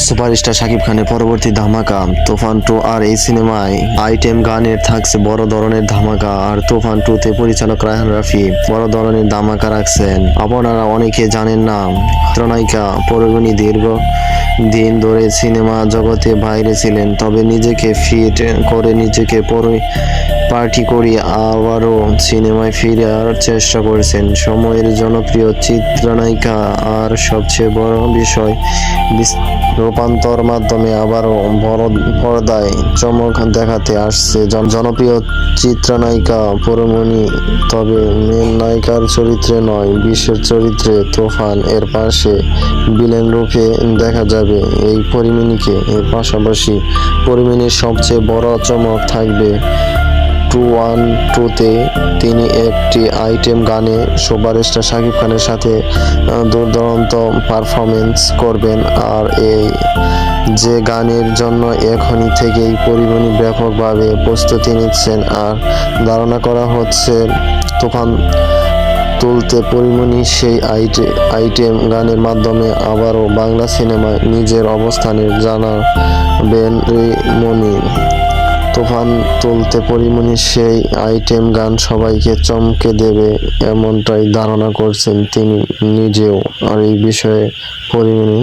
Superstar Shakib খানের পরবর্তী ধামাকা তুফান 2। আর এই সিনেমায় আইটেম গানের থাকছে বড় ধরনের ধামাকা। আর তুফান 2 তে পরিচালক রায়হান রাফি বড় ধরনের ধামাকা রাখছেন। আপনারা অনেকে জানেন না, চিত্রনায়িকা পরিমণি দীর্ঘ দিন ধরে সিনেমা জগতে বাইরে ছিলেন, তবে নিজেকে ফিট করে নিজেকে পার্টি করে আবারও সিনেমায় ফেরার চেষ্টা করেছেন সময়ের জনপ্রিয় চিত্রনায়িকা। আর সবচেয়ে বড় বিষয়, রূপান্তর মাধ্যমে আবারও বড় পর্দায় চমক দেখাতে আসছে জনপ্রিয় চিত্রনায়িকা পরিমণি। তবে মেন নায়িকার চরিত্রে নয়, বিশেষ চরিত্রে তুফান এর পাশে ভিলেন রূপে দেখা যাবে এই পরিমণিকে। এর পাশাপাশি পরিমণির সবচেয়ে বড় চমক থাকবে তুফান 2-তে তিনি একটি আইটেম গানে সুপারস্টার শাকিব খানের সাথে দুর্দান্ত পারফরমেন্স করবেন। আর এই যে গানের জন্য এখনই থেকেই পরিমণি ব্যাপকভাবে প্রস্তুতি নিচ্ছেন। আর ধারণা করা হচ্ছে তুফান তুলতে পরিমণি সেই আইটেম গানের মাধ্যমে আবারও বাংলা সিনেমায় নিজের অবস্থানের জানাবেন পরিমণি। তুফান তুলতে পরিমণির সেই আইটেম গান সবাইকে চমকে দেবে, এমনটাই ধারণা করছেন তিনি নিজেও। আর এই বিষয়ে পরিমণি